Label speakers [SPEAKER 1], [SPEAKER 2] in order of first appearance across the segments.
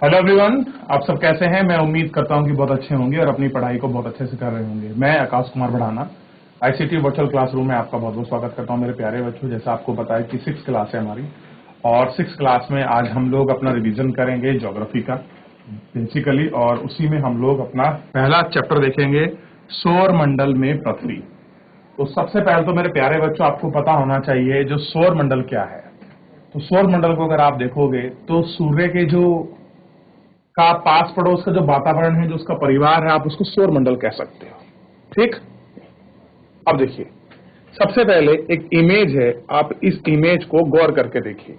[SPEAKER 1] Hello everyone, आप सब कैसे हैं। मैं उम्मीद करता हूं कि बहुत अच्छे होंगे और अपनी पढ़ाई को बहुत अच्छे से कर रहे होंगे। मैं आकाश कुमार बढ़ाना आईसीटी वर्चुअल क्लासरूम में आपका बहुत बहुत स्वागत करता हूं। मेरे प्यारे बच्चों, जैसा आपको पता है कि 6th क्लास है हमारी, और 6th क्लास में आज हम लोग अपना रिवीजन करेंगे ज्योग्राफी का बेसिकली, और उसी में हम लोग अपना पहला चैप्टर देखेंगे, सौर मंडल में पृथ्वी। तो सबसे पहले तो मेरे प्यारे बच्चों आपको पता होना चाहिए जो सौर मंडल क्या है। तो सौर मंडल को अगर आप देखोगे तो सूर्य के जो का पास पड़ोस का जो वातावरण है, जो उसका परिवार है, आप उसको सौर मंडल कह सकते हो। ठीक, अब देखिए, सबसे पहले एक इमेज है, आप इस इमेज को गौर करके देखिए।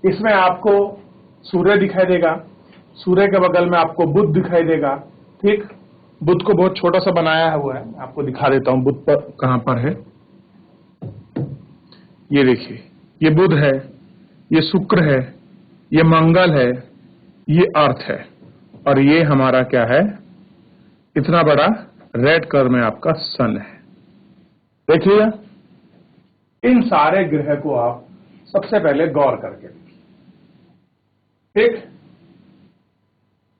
[SPEAKER 1] इसमें आपको सूर्य दिखाई देगा, सूर्य के बगल में आपको बुध दिखाई देगा। ठीक, बुध को बहुत छोटा सा बनाया हुआ है, आपको दिखा देता हूं बुध पर कहां पर है। ये देखिए, ये बुध है, ये शुक्र है, ये मंगल है, ये अर्थ है, और ये हमारा क्या है, इतना बड़ा रेड कलर में आपका सन है। देखिए, इन सारे ग्रह को आप सबसे पहले गौर करके देखिए। ठीक,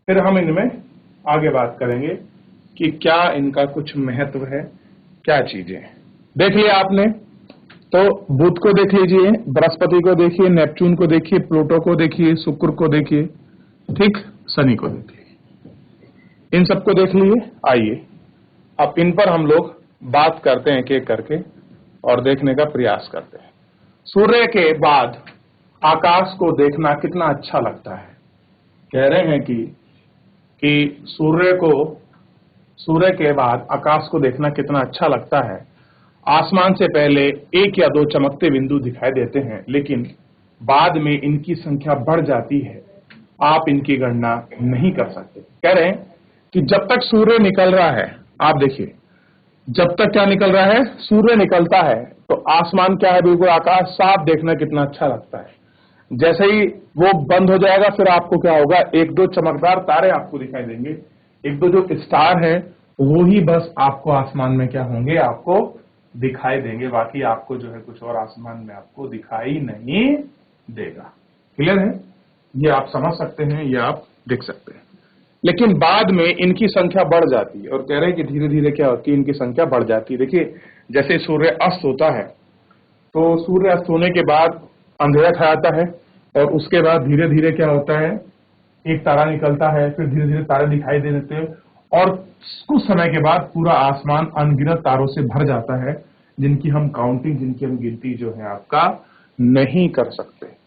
[SPEAKER 1] फिर हम इनमें आगे बात करेंगे कि क्या इनका कुछ महत्व है, क्या चीजें हैं। देख लिया आपने, तो बुध को देख लीजिए, बृहस्पति को देखिए, नेपच्यून को देखिए, प्लूटो को देखिए, शुक्र को देखिए, ठीक, शनि को देखिए, इन सबको देख लिए। आइए अब इन पर हम लोग बात करते हैं एक एक करके और देखने का प्रयास करते हैं। सूर्य के बाद आकाश को देखना कितना अच्छा लगता है। कह रहे हैं कि सूर्य के बाद आकाश को देखना कितना अच्छा लगता है। आसमान से पहले एक या दो चमकते बिंदु दिखाई देते हैं, लेकिन बाद में इनकी संख्या बढ़ जाती है, आप इनकी गणना नहीं कर सकते। कह रहे हैं कि जब तक सूर्य निकल रहा है, आप देखिए, जब तक क्या निकल रहा है, सूर्य निकलता है, तो आसमान क्या है, बिल्कुल आकाश साफ, देखना कितना अच्छा लगता है। जैसे ही वो बंद हो जाएगा, फिर आपको क्या होगा, एक दो चमकदार तारे आपको दिखाई देंगे, एक दो जो स्टार है वो ही बस आपको आसमान में क्या होंगे, आपको दिखाई देंगे। बाकी आपको जो है कुछ और आसमान में आपको दिखाई नहीं देगा। क्लियर है, ये आप समझ सकते हैं, ये आप देख सकते हैं। लेकिन बाद में इनकी संख्या बढ़ जाती है, और कह रहे हैं कि धीरे धीरे क्या होती है, इनकी संख्या बढ़ जाती है। देखिए, जैसे सूर्य अस्त होता है, तो सूर्य अस्त होने के बाद अंधेरा छा जाता है, और उसके बाद धीरे धीरे क्या होता है, एक तारा निकलता है, फिर धीरे धीरे तारे दिखाई दे देते हैं, और कुछ समय के बाद पूरा आसमान अनगिनत तारों से भर जाता है, जिनकी हम गिनती जो है आपका नहीं कर सकते।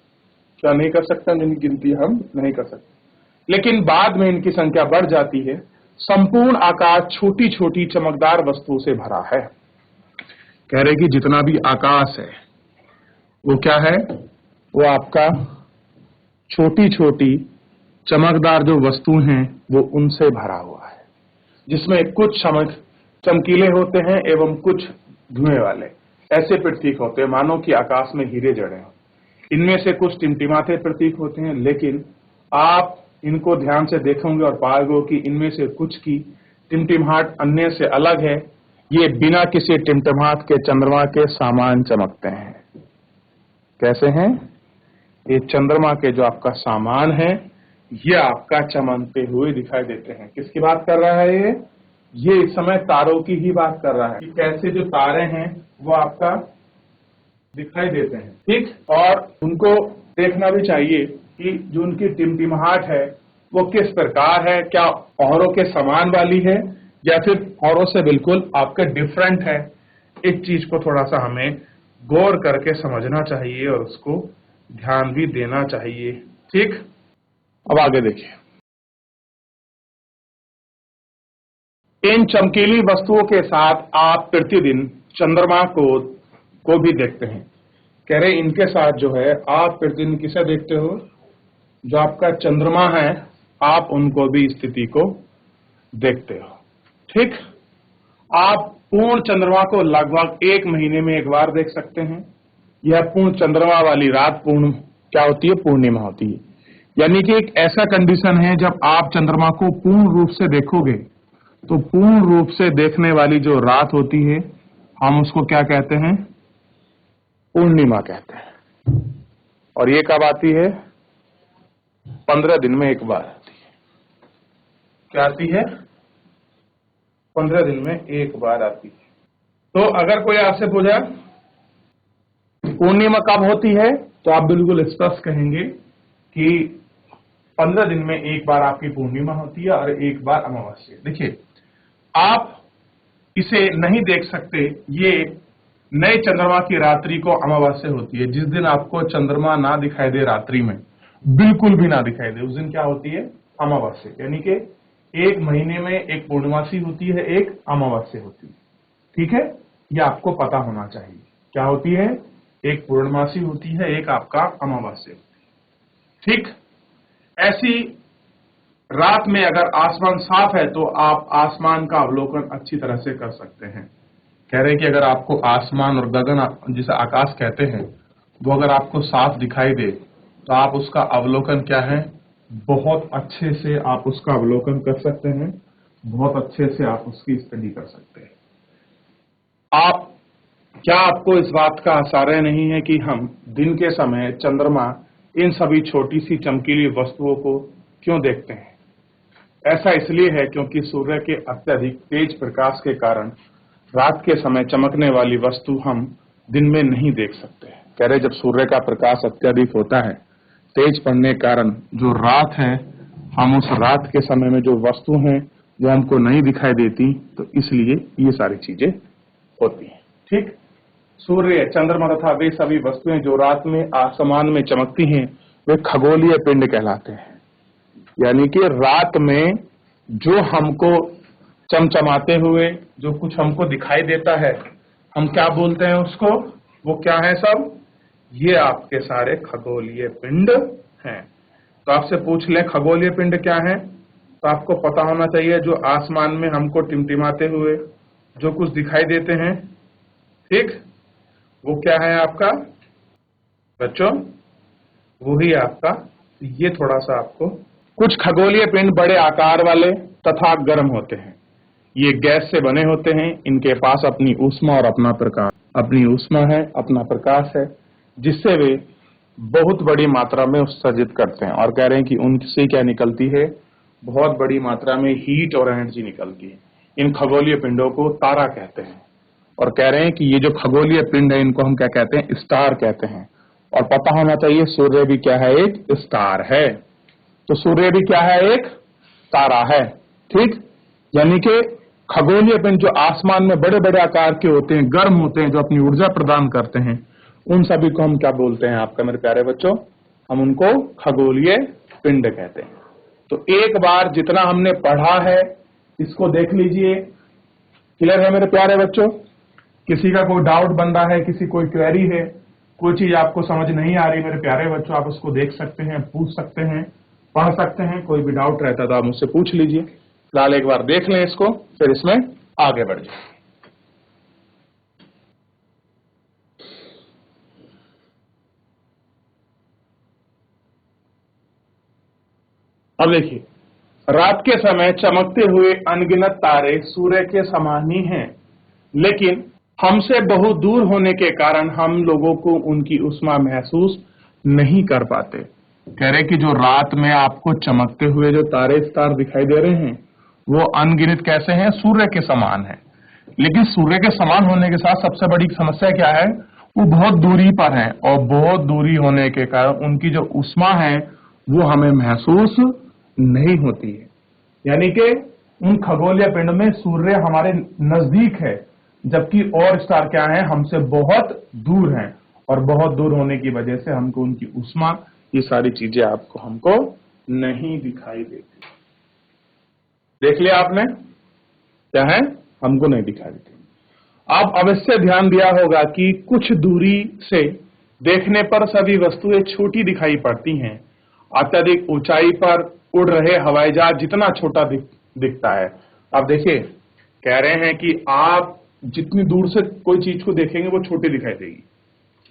[SPEAKER 1] क्या नहीं कर सकते, जिनकी गिनती हम नहीं कर सकते। लेकिन बाद में इनकी संख्या बढ़ जाती है। संपूर्ण आकाश छोटी छोटी चमकदार वस्तुओं से भरा है। कह रहे कि जितना भी आकाश है वो क्या है, वो आपका छोटी छोटी चमकदार जो वस्तु हैं वो उनसे भरा हुआ है, जिसमें कुछ चमकीले होते हैं एवं कुछ धुएं वाले। ऐसे प्रतीक होते हैं मानो कि आकाश में हीरे जड़े हों। इनमें से कुछ टिमटिमाते प्रतीक होते हैं, लेकिन आप इनको ध्यान से देखोगे और पाओगे कि इनमें से कुछ की टिमटिमाहट अन्य से अलग है। ये बिना किसी टिमटिमाहट के चंद्रमा के सामान चमकते हैं। कैसे हैं ये चंद्रमा के जो आपका सामान है, ये आपका चमकते हुए दिखाई देते हैं। किसकी बात कर रहा है ये इस समय तारों की ही बात कर रहा है कि कैसे जो तारे हैं वो आपका दिखाई देते हैं। ठीक, और उनको देखना भी चाहिए कि जो उनकी टिमटिमाहट है वो किस प्रकार है, क्या औरों के समान वाली है या फिर औरों से बिल्कुल आपके डिफरेंट है। इस चीज को थोड़ा सा हमें गौर करके समझना चाहिए और उसको ध्यान भी देना चाहिए। ठीक, अब आगे देखिए, इन चमकीली वस्तुओं के साथ आप प्रतिदिन चंद्रमा को भी देखते हैं। कह रहे इनके साथ जो है आप प्रतिदिन किसे देखते हो, जो आपका चंद्रमा है, आप उनको भी स्थिति को देखते हो। ठीक, आप पूर्ण चंद्रमा को लगभग 1 महीने में एक बार देख सकते हैं। यह पूर्ण चंद्रमा वाली रात पूर्ण क्या होती है, पूर्णिमा होती है। यानी कि एक ऐसा कंडीशन है जब आप चंद्रमा को पूर्ण रूप से देखोगे, तो पूर्ण रूप से देखने वाली जो रात होती है, हम उसको क्या कहते हैं, पूर्णिमा कहते हैं। और ये कब आती है, 15 दिन में एक बार आती है। क्या आती है? 15 दिन में एक बार आती है। तो अगर कोई आपसे पूछा पूर्णिमा कब होती है, तो आप बिल्कुल स्पष्ट कहेंगे कि 15 दिन में एक बार आपकी पूर्णिमा होती है और एक बार अमावस्या। देखिए, आप इसे नहीं देख सकते, ये नए चंद्रमा की रात्रि को अमावस्या होती है। जिस दिन आपको चंद्रमा ना दिखाई दे रात्रि में, बिल्कुल भी ना दिखाई दे, उस दिन क्या होती है? अमावस्या। यानी कि एक महीने में एक पूर्णमासी होती है, एक अमावस्या होती है। ठीक है, ये आपको पता होना चाहिए। क्या होती है? एक पूर्णमासी होती है, एक आपका अमावस्या होती है। ठीक, ऐसी रात में अगर आसमान साफ है तो आप आसमान का अवलोकन अच्छी तरह से कर सकते हैं। कह रहे हैं कि अगर आपको आसमान और गगन, जिसे आकाश कहते हैं, वो अगर आपको साफ दिखाई दे तो आप उसका अवलोकन क्या है? बहुत अच्छे से आप उसका अवलोकन कर सकते हैं, बहुत अच्छे से आप उसकी स्टडी कर सकते हैं। क्या आपको इस बात का आश्चर्य नहीं है कि हम दिन के समय चंद्रमा इन सभी छोटी सी चमकीली वस्तुओं को क्यों देखते हैं? ऐसा इसलिए है क्योंकि सूर्य के अत्यधिक तेज प्रकाश के कारण रात के समय चमकने वाली वस्तु हम दिन में नहीं देख सकते। कह रहे जब सूर्य का प्रकाश अत्यधिक होता है, तेज पड़ने के कारण जो रात है, हम उस रात के समय में जो वस्तु हैं वो हमको नहीं दिखाई देती, तो इसलिए ये सारी चीजें होती हैं। ठीक, सूर्य, चंद्रमा तथा वे सभी वस्तुएं जो रात में आसमान में चमकती हैं, वे खगोलीय पिंड कहलाते हैं। यानी कि रात में जो हमको चमचमाते हुए जो कुछ हमको दिखाई देता है, हम क्या बोलते हैं उसको? वो क्या है सब? ये आपके सारे खगोलीय पिंड हैं। तो आपसे पूछ ले खगोलीय पिंड क्या है, तो आपको पता होना चाहिए जो आसमान में हमको टिमटिमाते हुए जो कुछ दिखाई देते हैं, ठीक, वो क्या है आपका बच्चों? वही आपका, ये थोड़ा सा आपको, कुछ खगोलीय पिंड बड़े आकार वाले तथा गर्म होते हैं। ये गैस से बने होते हैं। इनके पास अपनी ऊष्मा और अपना प्रकाश, अपनी ऊष्मा है, अपना प्रकाश है, जिससे वे बहुत बड़ी मात्रा में उत्सर्जित करते हैं। और कह रहे हैं कि उनसे क्या निकलती है? बहुत बड़ी मात्रा में हीट और एनर्जी निकलती है। इन खगोलीय पिंडों को तारा कहते हैं। और कह रहे हैं कि ये जो खगोलीय पिंड है, इनको हम क्या कहते हैं? स्टार कहते हैं। और पता होना चाहिए सूर्य भी क्या है? एक स्टार है। तो सूर्य भी क्या है? एक तारा है। ठीक, यानी कि खगोलीय पिंड जो आसमान में बड़े बड़े आकार के होते हैं, गर्म होते हैं, जो अपनी ऊर्जा प्रदान करते हैं, उन सभी को हम क्या बोलते हैं आपका मेरे प्यारे बच्चों? हम उनको खगोलीय पिंड कहते हैं। तो एक बार जितना हमने पढ़ा है इसको देख लीजिए। क्लियर है मेरे प्यारे बच्चों? किसी का कोई डाउट बन रहा है, किसी कोई क्वेरी है, कोई चीज आपको समझ नहीं आ रही मेरे प्यारे बच्चों, आप उसको देख सकते हैं, पूछ सकते हैं, पढ़ सकते हैं। कोई भी डाउट रहता तो आप मुझसे पूछ लीजिए। फिलहाल एक बार देख लें इसको, फिर इसमें आगे बढ़ जाए। अब देखिए, रात के समय चमकते हुए अनगिनत तारे सूर्य के समान ही हैं, लेकिन हमसे बहुत दूर होने के कारण हम लोगों को उनकी ऊष्मा महसूस नहीं कर पाते। कह रहे कि जो रात में आपको चमकते हुए जो तारे स्टार दिखाई दे रहे हैं, वो अनगिनत कैसे हैं? सूर्य के समान है। लेकिन सूर्य के समान होने के साथ सबसे बड़ी समस्या क्या है? वो बहुत दूरी पर है, और बहुत दूरी होने के कारण उनकी जो ऊष्मा है वो हमें महसूस नहीं होती है। यानी कि उन खगोलीय पिंड में सूर्य हमारे नजदीक है, जबकि और स्टार क्या है? हमसे बहुत दूर हैं, और बहुत दूर होने की वजह से हमको उनकी ऊष्मा, ये सारी चीजें हमको नहीं दिखाई देती। देख लिया आपने? क्या है? हमको नहीं दिखाई देती। आप अवश्य ध्यान दिया होगा कि कुछ दूरी से देखने पर सभी वस्तुएं छोटी दिखाई पड़ती हैं। अत्यधिक ऊंचाई पर उड़ रहे हवाई जहाज जितना छोटा दिखता है। अब देखिए, कह रहे हैं कि आप जितनी दूर से कोई चीज को देखेंगे वो छोटी दिखाई देगी।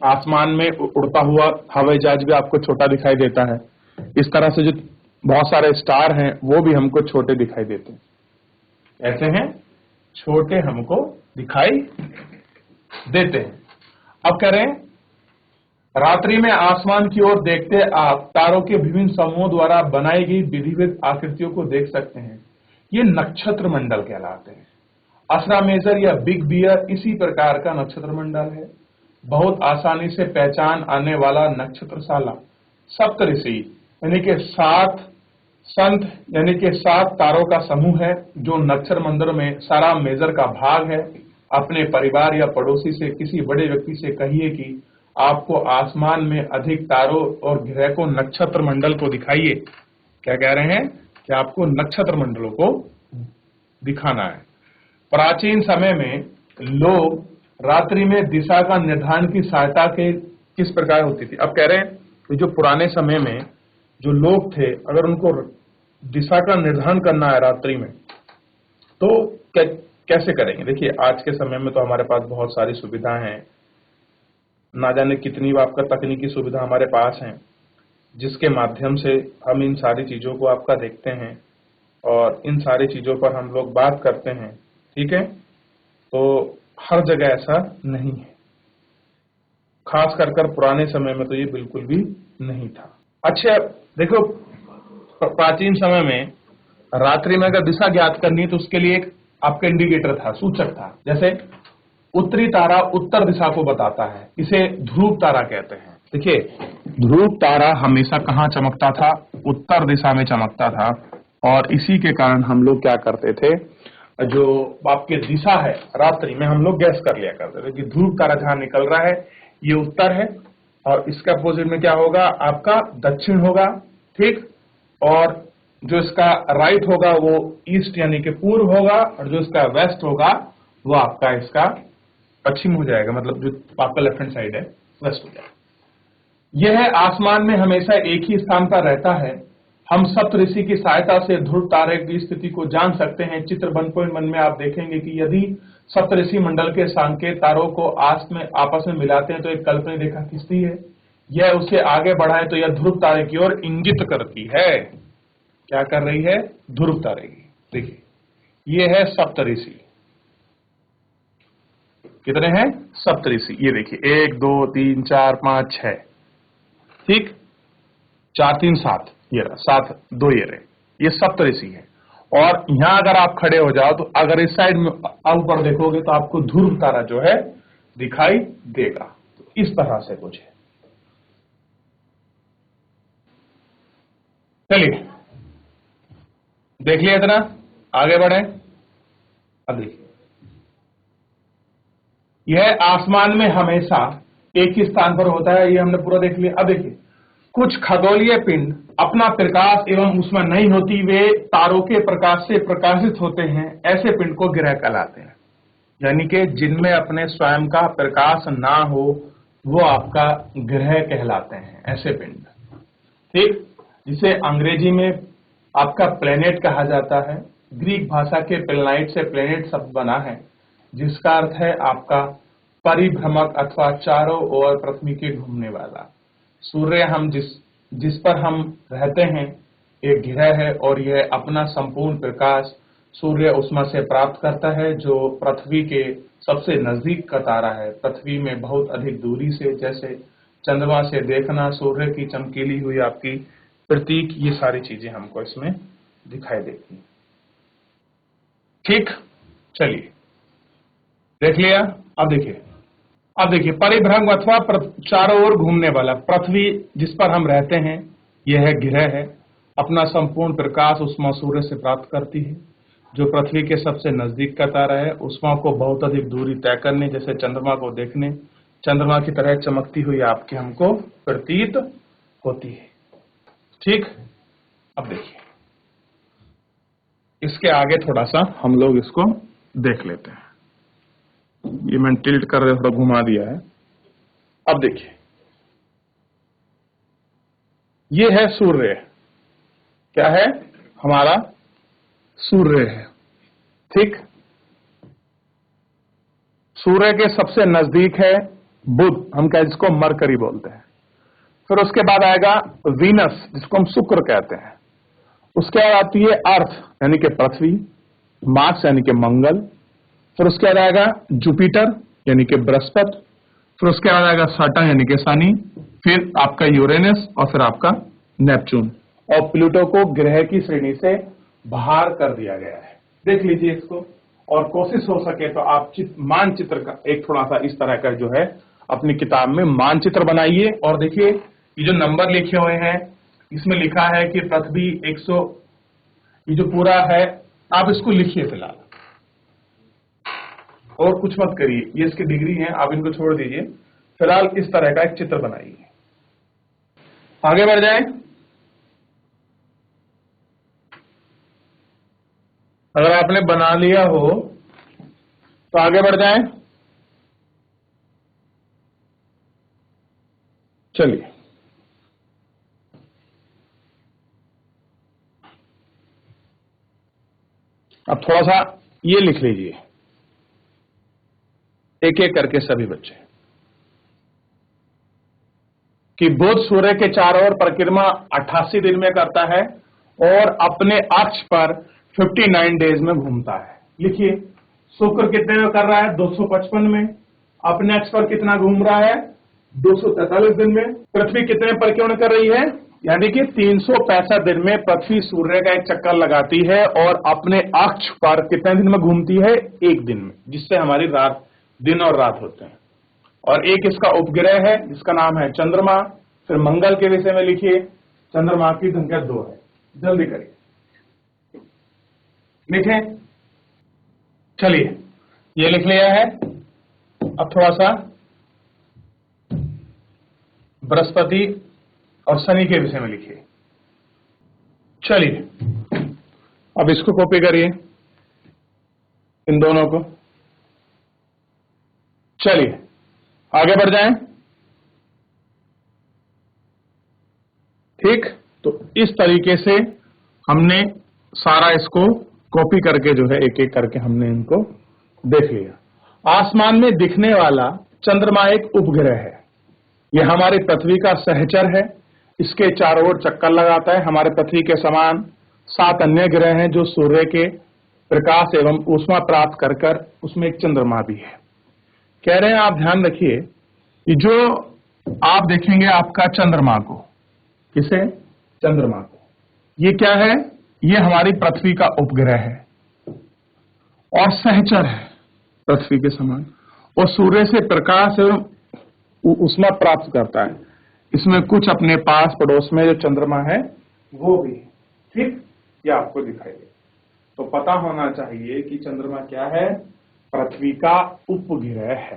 [SPEAKER 1] आसमान में उड़ता हुआ हवाई जहाज भी आपको छोटा दिखाई देता है। इस तरह से जो बहुत सारे स्टार हैं वो भी हमको छोटे दिखाई देते हैं। ऐसे हैं, छोटे हमको दिखाई देते हैं। अब कह रहे हैं रात्रि में आसमान की ओर देखते आप तारों के विभिन्न समूहों द्वारा बनाई गई विधिवत आकृतियों को देख सकते हैं। ये नक्षत्र मंडल कहलाते हैं। असरा मेजर या बिग बियर इसी प्रकार का नक्षत्र मंडल है। बहुत आसानी से पहचान आने वाला नक्षत्रशाला सप्तऋषि यानी कि 7 संत यानी कि 7 तारों का समूह है जो नक्षत्र मंडल में सारा मेजर का भाग है। अपने परिवार या पड़ोसी से किसी बड़े व्यक्ति से कहिए कि आपको आसमान में अधिक तारों और ग्रह को नक्षत्र मंडल को दिखाइए। क्या कह रहे हैं कि आपको नक्षत्र मंडलों को दिखाना है। प्राचीन समय में लोग रात्रि में दिशा का निर्धारण की सहायता के किस प्रकार होती थी। अब कह रहे हैं कि जो पुराने समय में जो लोग थे अगर उनको दिशा का निर्धारण करना है रात्रि में तो कैसे करेंगे। देखिए आज के समय में तो हमारे पास बहुत सारी सुविधाएं हैं, ना जाने कितनी आपका तकनीकी सुविधा हमारे पास है जिसके माध्यम से हम इन सारी चीजों को आपका देखते हैं और इन सारी चीजों पर हम लोग बात करते हैं। ठीक है, तो हर जगह ऐसा नहीं है, खास कर पुराने समय में तो ये बिल्कुल भी नहीं था। अच्छा देखो, प्राचीन समय में रात्रि में अगर दिशा ज्ञात करनी है तो उसके लिए एक आपका इंडिकेटर था, सूचक था। जैसे उत्तरी तारा उत्तर दिशा को बताता है, इसे ध्रुव तारा कहते हैं। देखिए ध्रुव तारा हमेशा कहाँ चमकता था, उत्तर दिशा में चमकता था और इसी के कारण हम लोग क्या करते थे, जो आपकी दिशा है रात्रि में हम लोग गैस कर लिया करते थे कि ध्रुव तारा जहां निकल रहा है ये उत्तर है और इसका अपोजिट में क्या होगा आपका दक्षिण होगा। ठीक, और जो इसका राइट होगा वो ईस्ट यानी कि पूर्व होगा और जो इसका वेस्ट होगा वो आपका इसका पश्चिम हो जाएगा, मतलब जो आपका लेफ्ट हैंड साइड है वेस्ट हो जाएगा। यह आसमान में हमेशा एक ही स्थान पर रहता है। हम सप्तऋषि की सहायता से ध्रुव तारे की स्थिति को जान सकते हैं। चित्र 1.1 में आप देखेंगे कि यदि सप्तऋषि मंडल के संकेत तारों को आपस में मिलाते हैं तो एक कल्पनीय रेखा खींचती है। यह उसे आगे बढ़ाए तो यह ध्रुव तारे की ओर इंगित करती है। क्या कर रही है, ध्रुव तारे की। देखिए ये है सप्तऋषि, कितने हैं सप्तऋषि, ये देखिए 1 2 3 4 5 6, ठीक, 4 3 7, ये रहा 7 2 ये रहे, ये सप्तऋषि है। और यहां अगर आप खड़े हो जाओ तो अगर इस साइड में ऊपर देखोगे तो आपको ध्रुव तारा जो है दिखाई देगा। तो इस तरह से कुछ है। चलिए देख लिया इतना, आगे बढ़े। अब देखिए यह आसमान में हमेशा एक ही स्थान पर होता है, ये हमने पूरा देख लिया। अब देखिए कुछ खगोलीय पिंड अपना प्रकाश एवं उसमें नहीं होती, वे तारों के प्रकाश से प्रकाशित होते हैं। ऐसे पिंड को ग्रह कहलाते हैं, यानी कि जिनमें अपने स्वयं का प्रकाश ना हो वो आपका ग्रह कहलाते हैं, ऐसे पिंड। ठीक, जिसे अंग्रेजी में आपका प्लेनेट कहा जाता है। ग्रीक भाषा के प्लेनाइट से प्लेनेट शब्द बना है जिसका अर्थ है आपका परिभ्रमक अथवा चारों ओर पृथ्वी के घूमने वाला। सूर्य हम जिस पर हम रहते हैं एक ग्रह है और यह अपना संपूर्ण प्रकाश सूर्य उष्मा से प्राप्त करता है जो पृथ्वी के सबसे नजदीक का तारा है। पृथ्वी में बहुत अधिक दूरी से, जैसे चंद्रमा से देखना, सूर्य की चमकीली हुई आपकी प्रतीक, ये सारी चीजें हमको इसमें दिखाई देती हैं। ठीक, चलिए देख लिया। अब देखिए परिभ्रमण अथवा चारों ओर घूमने वाला, पृथ्वी जिस पर हम रहते हैं यह ग्रह है, अपना संपूर्ण प्रकाश उष्मा सूर्य से प्राप्त करती है जो पृथ्वी के सबसे नजदीक का तारा है। उष्मा को बहुत अधिक दूरी तय करने, जैसे चंद्रमा को देखने, चंद्रमा की तरह चमकती हुई आपकी हमको प्रतीत होती है। ठीक, अब देखिए इसके आगे थोड़ा सा हम लोग इसको देख लेते हैं। ये मैंने टिल्ट कर रहे थोड़ा घुमा दिया है। अब देखिए ये है सूर्य, क्या है हमारा सूर्य है। ठीक, सूर्य के सबसे नजदीक है बुध, हम क्या जिसको मरकरी बोलते हैं। फिर उसके बाद आएगा वीनस जिसको हम शुक्र कहते हैं। उसके बाद आती है अर्थ यानी कि पृथ्वी, मार्स यानी कि मंगल। फिर उसके बाद आएगा जुपिटर यानी कि बृहस्पति, फिर उसके बाद आएगा सैटर्न यानी कि शनि, फिर आपका यूरेनस और फिर आपका नेपच्यून। और प्लूटो को ग्रह की श्रेणी से बाहर कर दिया गया है। देख लीजिए इसको, और कोशिश हो सके तो आप मानचित्र का एक थोड़ा सा इस तरह का जो है अपनी किताब में मानचित्र बनाइए। और देखिए ये जो नंबर लिखे हुए हैं इसमें लिखा है कि पृथ्वी 100, ये जो पूरा है आप इसको लिखिए फिलहाल, और कुछ मत करिए, ये इसकी डिग्री है, आप इनको छोड़ दीजिए। फिलहाल इस तरह का एक चित्र बनाइए। आगे बढ़ जाए। अगर आपने बना लिया हो तो आगे बढ़ जाए। चलिए, अब थोड़ा सा ये लिख लीजिए एक एक करके सभी बच्चे, कि बुध सूर्य के चारों ओर परिक्रमा 88 दिन में करता है और अपने अक्ष पर 59 डेज में घूमता है। लिखिए, शुक्र कितने में कर रहा है? 255 में। अपने अक्ष पर कितना घूम रहा है? 243 दिन में। पृथ्वी कितने परिक्रमा कर रही है? यानी कि 365 दिन में पृथ्वी सूर्य का एक चक्कर लगाती है और अपने अक्ष पर कितने दिन में घूमती है? एक दिन में, जिससे हमारी रात, दिन और रात होते हैं। और एक इसका उपग्रह है जिसका नाम है चंद्रमा। फिर मंगल के विषय में लिखिए, चंद्रमा की संख्या 2 है। जल्दी करिए, लिखें। चलिए, ये लिख लिया है। अब थोड़ा सा बृहस्पति और शनि के विषय में लिखिए। चलिए, अब इसको कॉपी करिए, इन दोनों को। चलिए आगे बढ़ जाएं। ठीक, तो इस तरीके से हमने सारा इसको कॉपी करके जो है एक एक करके हमने इनको देख लिया। आसमान में दिखने वाला चंद्रमा एक उपग्रह है। यह हमारी पृथ्वी का सहचर है। इसके चारों ओर चक्कर लगाता है। हमारे पृथ्वी के समान 7 अन्य ग्रह हैं जो सूर्य के प्रकाश एवं ऊष्मा प्राप्त कर कर, उसमें एक चंद्रमा भी है। कह रहे हैं आप ध्यान रखिए कि जो आप देखेंगे आपका चंद्रमा को, किसे? चंद्रमा को। ये क्या है? ये हमारी पृथ्वी का उपग्रह है और सहचर है पृथ्वी के समान, और सूर्य से प्रकाश एवं ऊष्मा प्राप्त करता है। इसमें कुछ अपने पास पड़ोस में जो चंद्रमा है वो भी है। ठीक, ये आपको दिखाई दे। तो पता होना चाहिए कि चंद्रमा क्या है? पृथ्वी का उपग्रह है।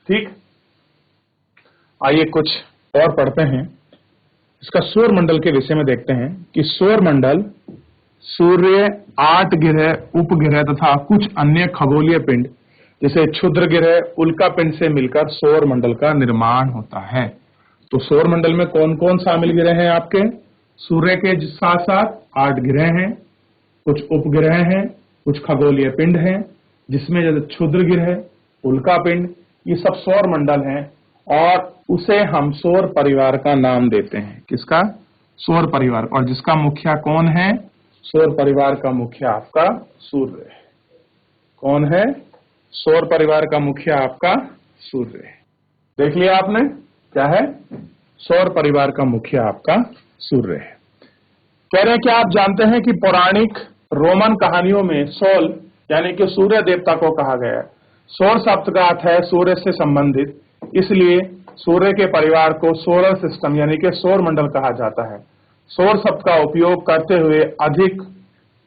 [SPEAKER 1] ठीक, आइए कुछ और पढ़ते हैं। इसका सौर मंडल के विषय में देखते हैं कि सौर मंडल सूर्य, 8 ग्रह, उपग्रह तथा कुछ अन्य खगोलीय पिंड जैसे क्षुद्र ग्रह, उल्का पिंड से मिलकर सौर मंडल का निर्माण होता है। तो सौर मंडल में कौन कौन शामिल ग्रह हैं आपके? सूर्य के साथ साथ 8 ग्रह हैं, कुछ उपग्रह हैं, कुछ खगोलीय पिंड हैं, जिसमें जैसे क्षुद्र ग्रह, उल्का पिंड, ये सब सौर मंडल हैं। और उसे हम सौर परिवार का नाम देते हैं। किसका? सौर परिवार। और जिसका मुखिया कौन है? सौर परिवार का मुखिया आपका सूर्य है। कौन है? सौर परिवार का मुखिया आपका सूर्य है। देख लिया आपने, क्या है? सौर परिवार का मुखिया आपका सूर्य है। कह रहे हैं कि आप जानते हैं कि पौराणिक रोमन कहानियों में सोल यानी कि सूर्य देवता को कहा गया है। सौर शब्द का अर्थ है सूर्य से संबंधित, इसलिए सूर्य के परिवार को सोलर सिस्टम यानी कि सौर मंडल कहा जाता है। सौर शब्द का उपयोग करते हुए अधिक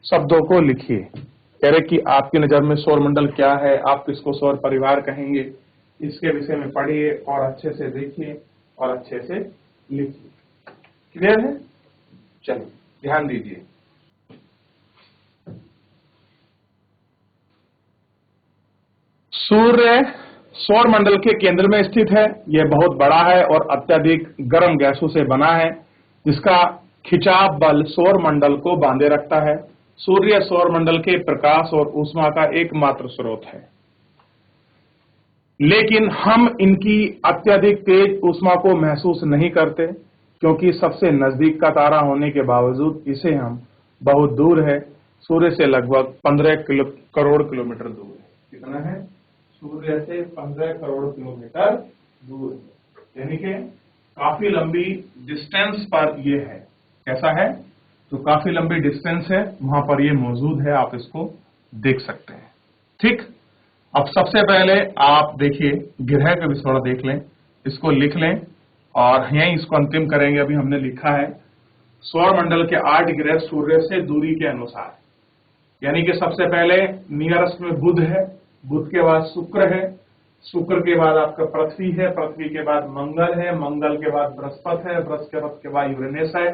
[SPEAKER 1] शब्दों को लिखिए। कह रहे कि आपकी नजर में सौर मंडल क्या है, आप किसको सौर परिवार कहेंगे, इसके विषय में पढ़िए और अच्छे से देखिए और अच्छे से लिखिए। क्लियर है? चलिए ध्यान दीजिए। सूर्य सौर मंडल के केंद्र में स्थित है। यह बहुत बड़ा है और अत्यधिक गर्म गैसों से बना है, जिसका खिंचाव बल सौर मंडल को बांधे रखता है। सूर्य सौर मंडल के प्रकाश और ऊष्मा का एकमात्र स्रोत है, लेकिन हम इनकी अत्यधिक तेज ऊष्मा को महसूस नहीं करते, क्योंकि सबसे नजदीक का तारा होने के बावजूद इसे हम बहुत दूर है, सूर्य से लगभग 15 करोड़ किलोमीटर दूर है। कितना है? सूर्य से 15 करोड़ किलोमीटर दूर, यानी कि काफी लंबी डिस्टेंस पर ये है। कैसा है? तो काफी लंबी डिस्टेंस है, वहां पर ये मौजूद है, आप इसको देख सकते हैं। ठीक, अब सबसे पहले आप देखिए ग्रह का विस्तार देख लें, इसको लिख लें और यहीं इसको अंतिम करेंगे। अभी हमने लिखा है सौर मंडल के 8 ग्रह सूर्य से दूरी के अनुसार, यानी कि सबसे पहले नियरेस्ट में बुध है, बुध के बाद शुक्र है, शुक्र के बाद आपका पृथ्वी है, पृथ्वी के बाद मंगल है, मंगल के बाद बृहस्पति है, बृहस्पति के बाद यूरेनस है,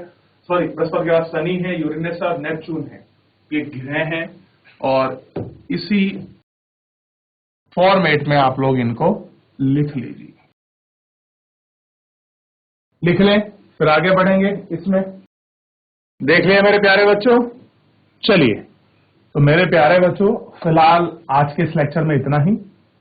[SPEAKER 1] बृहस्पति के बाद शनि है, यूरेनस और नेपच्यून है। ये ग्रह हैं और इसी फॉर्मेट में आप लोग इनको लिख लीजिए। लिख लें, फिर आगे बढ़ेंगे इसमें। देख लिया मेरे प्यारे बच्चों? चलिए, तो मेरे प्यारे बच्चों फिलहाल आज के इस लेक्चर में इतना ही।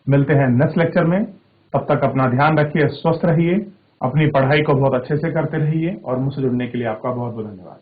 [SPEAKER 1] मिलते हैं नेक्स्ट लेक्चर में। तब तक अपना ध्यान रखिए, स्वस्थ रहिए, अपनी पढ़ाई को बहुत अच्छे से करते रहिए और मुझसे जुड़ने के लिए आपका बहुत बहुत धन्यवाद।